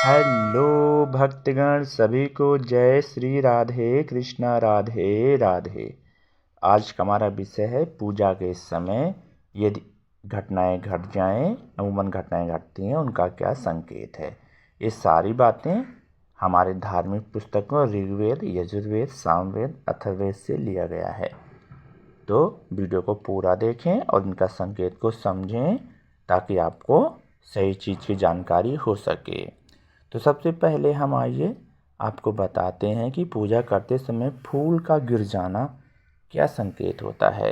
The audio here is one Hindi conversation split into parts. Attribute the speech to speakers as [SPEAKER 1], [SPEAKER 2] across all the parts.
[SPEAKER 1] हेलो भक्तगण सभी को जय श्री राधे कृष्णा राधे राधे। आज का हमारा विषय है पूजा के समय यदि घटनाएं घट जाएं, अमूमन घटनाएं घटती हैं, उनका क्या संकेत है। ये सारी बातें हमारे धार्मिक पुस्तकों ऋग्वेद, यजुर्वेद, सामवेद, अथर्ववेद से लिया गया है। तो वीडियो को पूरा देखें और इनका संकेत को समझें ताकि आपको सही चीज़ की जानकारी हो सके। तो सबसे पहले हम आइए आपको बताते हैं कि पूजा करते समय फूल का गिर जाना क्या संकेत होता है।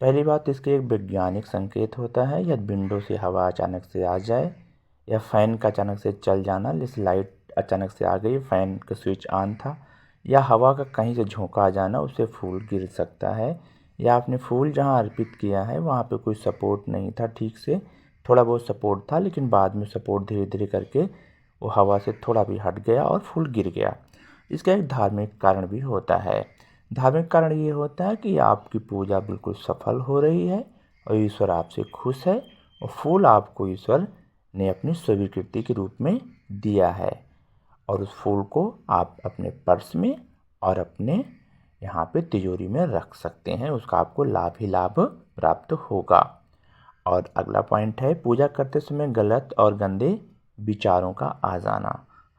[SPEAKER 1] पहली बात, इसके एक वैज्ञानिक संकेत होता है। यदि विंडो से हवा अचानक से आ जाए या फ़ैन का अचानक से चल जाना, जैसे लाइट अचानक से आ गई, फ़ैन का स्विच ऑन था, या हवा का कहीं से झोंका आ जाना, उससे फूल गिर सकता है। या आपने फूल जहाँ अर्पित किया है वहाँ पे कोई सपोर्ट नहीं था ठीक से, थोड़ा बहुत सपोर्ट था लेकिन बाद में सपोर्ट धीरे धीरे करके वो हवा से थोड़ा भी हट गया और फूल गिर गया। इसका एक धार्मिक कारण भी होता है। धार्मिक कारण ये होता है कि आपकी पूजा बिल्कुल सफल हो रही है और ईश्वर आपसे खुश है और फूल आपको ईश्वर ने अपनी स्वीकृति के रूप में दिया है और उस फूल को आप अपने पर्स में और अपने यहाँ पे तिजोरी में रख सकते हैं। उसका आपको लाभ ही लाभ प्राप्त होगा। और अगला पॉइंट है पूजा करते समय गलत और गंदे विचारों का आ जाना।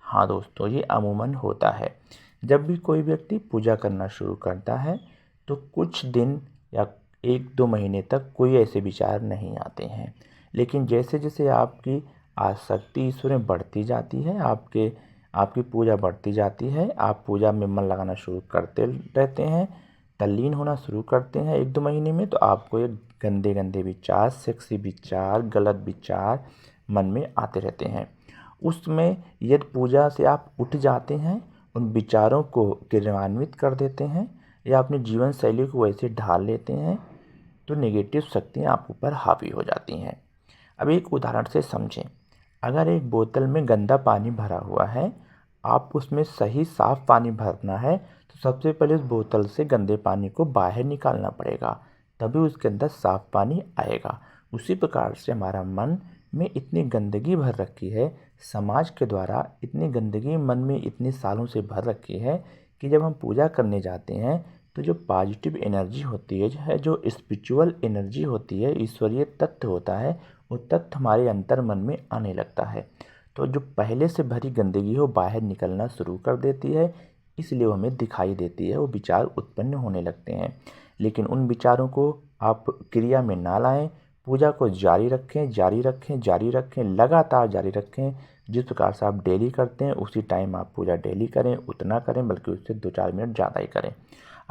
[SPEAKER 1] हाँ दोस्तों, ये अमूमन होता है। जब भी कोई व्यक्ति पूजा करना शुरू करता है तो कुछ दिन या 1-2 महीने तक कोई ऐसे विचार नहीं आते हैं, लेकिन जैसे जैसे आपकी आसक्ति ईश्वर में बढ़ती जाती है, आपकी पूजा बढ़ती जाती है, आप पूजा में मन लगाना शुरू करते रहते हैं, तल्लीन होना शुरू करते हैं 1-2 महीने में, तो आपको ये गंदे गंदे विचार, सेक्सी विचार, गलत विचार मन में आते रहते हैं। उसमें यदि पूजा से आप उठ जाते हैं, उन विचारों को क्रियान्वित कर देते हैं या अपनी जीवन शैली को वैसे ढाल लेते हैं तो नेगेटिव शक्तियाँ आप ऊपर हावी हो जाती हैं। अब एक उदाहरण से समझें। अगर एक बोतल में गंदा पानी भरा हुआ है, आप उसमें सही साफ पानी भरना है तो सबसे पहले उस बोतल से गंदे पानी को बाहर निकालना पड़ेगा, तभी उसके अंदर साफ पानी आएगा। उसी प्रकार से हमारा मन में इतनी गंदगी भर रखी है, समाज के द्वारा इतनी गंदगी मन में इतने सालों से भर रखी है कि जब हम पूजा करने जाते हैं तो जो पॉजिटिव एनर्जी होती है, जो स्पिरिचुअल एनर्जी होती है, ईश्वरीय तत्व होता है, वो तत्व हमारे अंतर मन में आने लगता है। तो जो पहले से भरी गंदगी हो बाहर निकलना शुरू कर देती है, इसलिए वो हमें दिखाई देती है, वो विचार उत्पन्न होने लगते हैं। लेकिन उन विचारों को आप क्रिया में ना लाएं, पूजा को जारी रखें, जारी रखें, जारी रखें, लगातार जारी रखें। जिस प्रकार से आप डेली करते हैं उसी टाइम आप पूजा डेली करें, उतना करें, बल्कि उससे 2-4 मिनट ज़्यादा ही करें।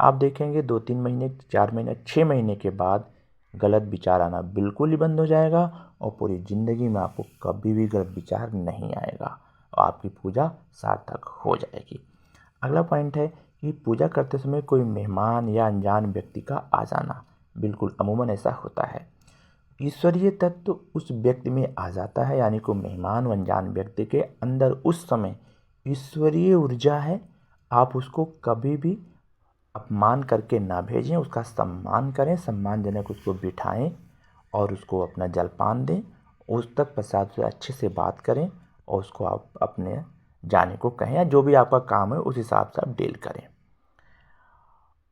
[SPEAKER 1] आप देखेंगे 2-3 महीने, 4 महीने, 6 महीने के बाद गलत विचार आना बिल्कुल ही बंद हो जाएगा और पूरी ज़िंदगी में आपको कभी भी गलत विचार नहीं आएगा और आपकी पूजा सार्थक हो जाएगी। अगला पॉइंट है कि पूजा करते समय कोई मेहमान या अनजान व्यक्ति का आ जाना। बिल्कुल अमूमन ऐसा होता है। ईश्वरीय तत्व उस व्यक्ति में आ जाता है, यानी कोई मेहमान व अनजान व्यक्ति के अंदर उस समय ईश्वरीय ऊर्जा है। आप उसको कभी भी अपमान करके ना भेजें, उसका सम्मान करें, सम्मानजनक उसको बिठाएं और उसको अपना जलपान दें। उस तक प्रसाद से अच्छे से बात करें और उसको आप अपने जाने को कहें या जो भी आपका काम है उस हिसाब से आप डील करें।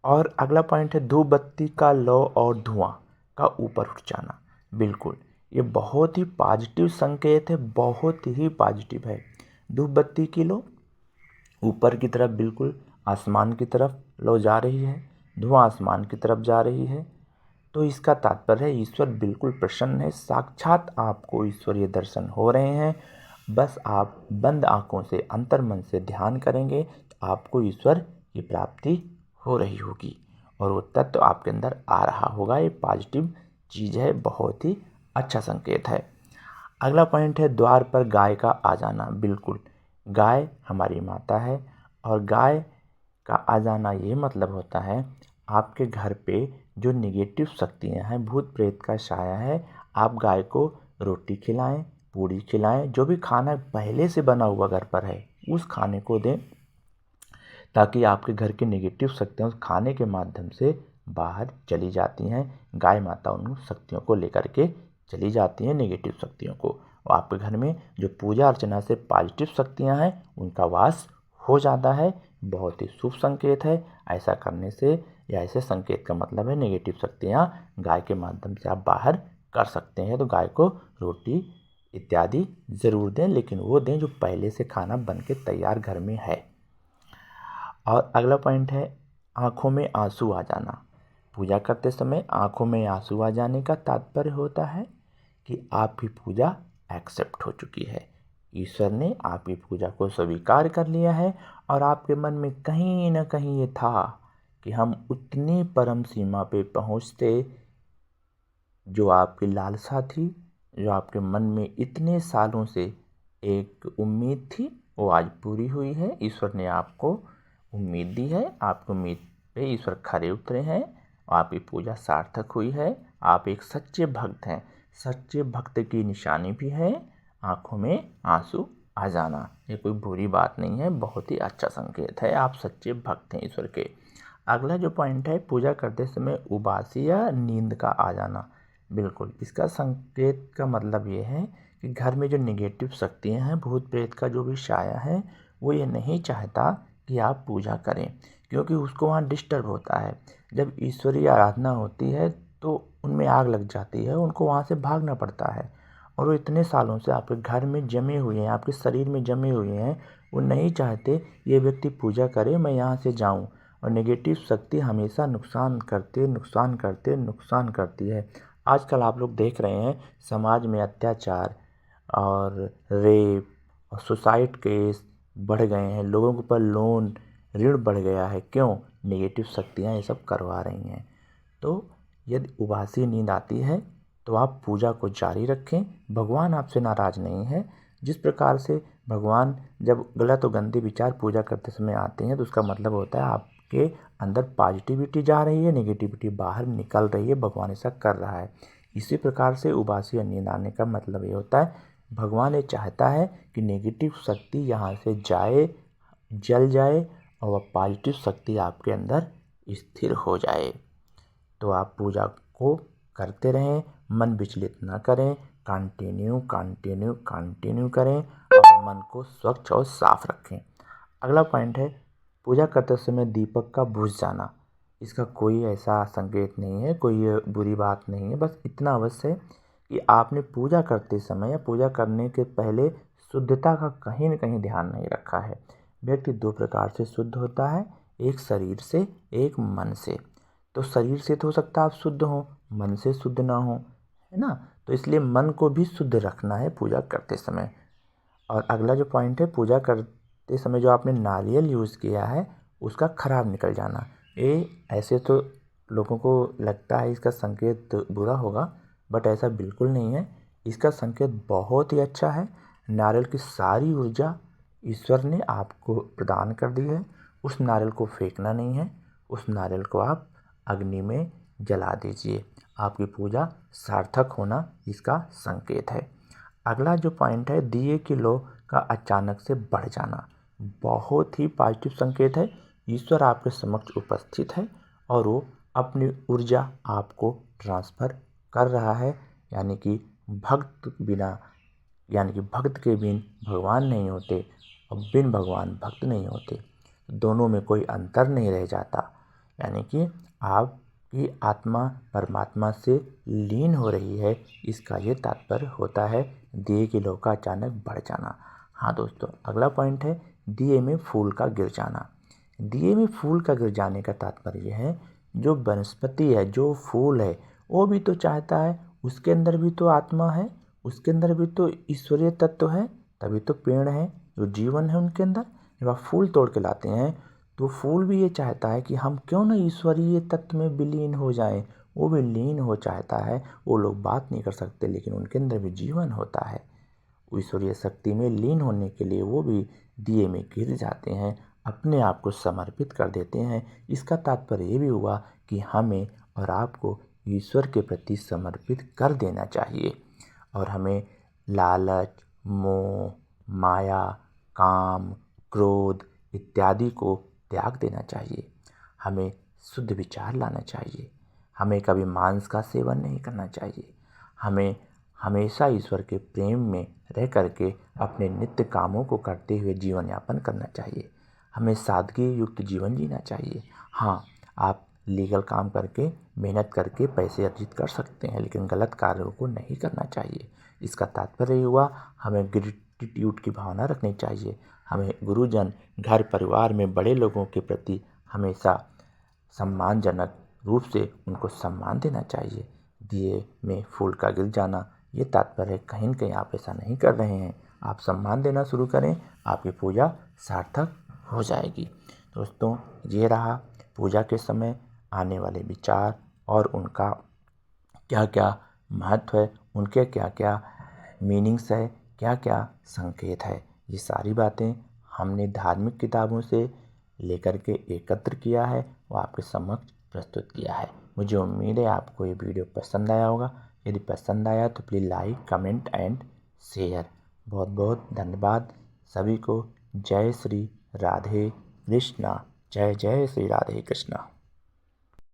[SPEAKER 1] और अगला पॉइंट है धूप बत्ती का लौ और धुआं का ऊपर उठ जाना। बिल्कुल ये बहुत ही पॉजिटिव संकेत है, बहुत ही पॉजिटिव है। धूप बत्ती की लो ऊपर की तरफ, बिल्कुल आसमान की तरफ लो जा रही है, धुआं आसमान की तरफ जा रही है, तो इसका तात्पर्य है ईश्वर बिल्कुल प्रसन्न है, साक्षात आपको ईश्वरीय दर्शन हो रहे हैं। बस आप बंद आंखों से अंतर्मन से ध्यान करेंगे तो आपको ईश्वर की प्राप्ति हो रही होगी और वो तत्व आपके अंदर आ रहा होगा। ये पॉजिटिव चीज़ है, बहुत ही अच्छा संकेत है। अगला पॉइंट है द्वार पर गाय का आ जाना। बिल्कुल गाय हमारी माता है और गाय का आ जाना ये मतलब होता है आपके घर पे जो निगेटिव शक्तियाँ हैं, भूत प्रेत का साया है, आप गाय को रोटी खिलाएं, पूड़ी खिलाएं, जो भी खाना पहले से बना हुआ घर पर है उस खाने को दें ताकि आपके घर की नेगेटिव शक्तियाँ उस खाने के माध्यम से बाहर चली जाती हैं। गाय माता उन शक्तियों को लेकर के चली जाती हैं, नेगेटिव शक्तियों को, और आपके घर में जो पूजा अर्चना से पॉजिटिव शक्तियाँ हैं उनका वास हो जाता है। बहुत ही शुभ संकेत है। ऐसा करने से या ऐसे संकेत का मतलब है नेगेटिव शक्तियाँ गाय के माध्यम से आप बाहर कर सकते हैं। तो गाय को रोटी इत्यादि ज़रूर दें, लेकिन वो दें जो पहले से खाना बन के तैयार घर में है। और अगला पॉइंट है आँखों में आंसू आ जाना। पूजा करते समय आँखों में आंसू आ जाने का तात्पर्य होता है कि आपकी पूजा एक्सेप्ट हो चुकी है। ईश्वर ने आपकी पूजा को स्वीकार कर लिया है और आपके मन में कहीं ना कहीं ये था कि हम उतनी परम सीमा पे पहुँचते, जो आपकी लालसा थी, जो आपके मन में इतने सालों से एक उम्मीद थी, वो आज पूरी हुई है। ईश्वर ने आपको उम्मीद दी है, आपकी उम्मीद पे ईश्वर खरे उतरे हैं, आपकी पूजा सार्थक हुई है। आप एक सच्चे भक्त हैं। सच्चे भक्त की निशानी भी है आँखों में आंसू आ जाना। ये कोई बुरी बात नहीं है, बहुत ही अच्छा संकेत है, आप सच्चे भक्त हैं ईश्वर के। अगला जो पॉइंट है पूजा करते समय उबासी या नींद का आ जाना। बिल्कुल, इसका संकेत का मतलब ये है कि घर में जो नेगेटिव शक्तियाँ हैं, भूत प्रेत का जो भी साया है, वो ये नहीं चाहता कि आप पूजा करें, क्योंकि उसको वहाँ डिस्टर्ब होता है। जब ईश्वरीय आराधना होती है तो उनमें आग लग जाती है, उनको वहाँ से भागना पड़ता है। और वो इतने सालों से आपके घर में जमे हुए हैं, आपके शरीर में जमे हुए हैं, वो नहीं चाहते ये व्यक्ति पूजा करे, मैं यहाँ से जाऊँ। और नेगेटिव शक्ति हमेशा नुकसान करती है। आजकल आप लोग देख रहे हैं समाज में अत्याचार और रेप और सुसाइड केस बढ़ गए हैं, लोगों के ऊपर लोन ऋण बढ़ गया है। क्यों? नेगेटिव शक्तियाँ ये सब करवा रही हैं। तो यदि उबासी नींद आती है तो आप पूजा को जारी रखें। भगवान आपसे नाराज़ नहीं है। जिस प्रकार से भगवान जब गलत और गंदे विचार पूजा करते समय आते हैं तो उसका मतलब होता है आपके अंदर पॉजिटिविटी जा रही है, नेगेटिविटी बाहर निकल रही है, भगवान ऐसा कर रहा है। इसी प्रकार से उबासी और नींद आने का मतलब ये होता है भगवान ये चाहता है कि नेगेटिव शक्ति यहाँ से जाए, जल जाए और वह पॉजिटिव शक्ति आपके अंदर स्थिर हो जाए। तो आप पूजा को करते रहें, मन विचलित ना करें, कंटिन्यू करें और मन को स्वच्छ और साफ रखें। अगला पॉइंट है पूजा करते समय दीपक का बुझ जाना। इसका कोई ऐसा संकेत नहीं है, कोई बुरी बात नहीं है, बस इतना अवश्य है कि आपने पूजा करते समय या पूजा करने के पहले शुद्धता का कहीं न कहीं ध्यान नहीं रखा है। व्यक्ति दो प्रकार से शुद्ध होता है, एक शरीर से, एक मन से। तो शरीर से तो हो सकता है आप शुद्ध हो, मन से शुद्ध ना हो, है ना। तो इसलिए मन को भी शुद्ध रखना है पूजा करते समय। और अगला जो पॉइंट है पूजा करते समय जो आपने नारियल यूज़ किया है उसका खराब निकल जाना। ये ऐसे तो लोगों को लगता है इसका संकेत बुरा होगा, बट ऐसा बिल्कुल नहीं है। इसका संकेत बहुत ही अच्छा है। नारियल की सारी ऊर्जा ईश्वर ने आपको प्रदान कर दी है। उस नारियल को फेंकना नहीं है, उस नारियल को आप अग्नि में जला दीजिए। आपकी पूजा सार्थक होना इसका संकेत है। अगला जो पॉइंट है दिए की लो का अचानक से बढ़ जाना। बहुत ही पॉजिटिव संकेत है। ईश्वर आपके समक्ष उपस्थित है और वो अपनी ऊर्जा आपको ट्रांसफ़र कर रहा है। यानी कि भक्त के बिन भगवान नहीं होते और बिन भगवान भक्त नहीं होते। दोनों में कोई अंतर नहीं रह जाता। यानी कि आपकी आत्मा परमात्मा से लीन हो रही है, इसका ये तात्पर्य होता है दिए की लौ का अचानक बढ़ जाना। हाँ दोस्तों, अगला पॉइंट है दिए में फूल का गिर जाना। दिए में फूल का गिर जाने का तात्पर्य है जो वनस्पति है, जो फूल है, वो भी तो चाहता है, उसके अंदर भी तो आत्मा है, उसके अंदर भी तो ईश्वरीय तत्व है, तभी तो पेड़ है, जो जीवन है उनके अंदर। जब आप फूल तोड़ के लाते हैं तो फूल भी ये चाहता है कि हम क्यों ना ईश्वरीय तत्व में विलीन हो जाएं। वो भी लीन हो चाहता है। वो लोग बात नहीं कर सकते लेकिन उनके अंदर भी जीवन होता है। ईश्वरीय शक्ति में लीन होने के लिए वो भी दिए में गिर जाते हैं, अपने आप को समर्पित कर देते हैं। इसका तात्पर्य ये भी हुआ कि हमें और आपको ईश्वर के प्रति समर्पित कर देना चाहिए और हमें लालच, मोह, माया, काम, क्रोध इत्यादि को त्याग देना चाहिए। हमें शुद्ध विचार लाना चाहिए। हमें कभी मांस का सेवन नहीं करना चाहिए। हमें हमेशा ईश्वर के प्रेम में रह करके अपने नित्य कामों को करते हुए जीवन यापन करना चाहिए। हमें सादगी युक्त जीवन जीना चाहिए। हाँ, आप लीगल काम करके, मेहनत करके पैसे अर्जित कर सकते हैं, लेकिन गलत कार्यों को नहीं करना चाहिए। इसका तात्पर्य हुआ हमें ग्रेटिट्यूड की भावना रखनी चाहिए। हमें गुरुजन, घर परिवार में बड़े लोगों के प्रति हमेशा सम्मानजनक रूप से उनको सम्मान देना चाहिए। दिए में फूल का गिर जाना, ये तात्पर्य कहीं न कहीं आप ऐसा नहीं कर रहे हैं। आप सम्मान देना शुरू करें, आपकी पूजा सार्थक हो जाएगी। दोस्तों, ये रहा पूजा के समय आने वाले विचार और उनका क्या क्या महत्व है, उनके क्या क्या मीनिंग्स है, क्या क्या संकेत है। ये सारी बातें हमने धार्मिक किताबों से लेकर के एकत्र किया है और आपके समक्ष प्रस्तुत किया है। मुझे उम्मीद है आपको ये वीडियो पसंद आया होगा। यदि पसंद आया तो please like, comment and share. बहुत बहुत धन्यवाद सभी को। जय श्री राधे कृष्णा। जय जय श्री राधे कृष्णा।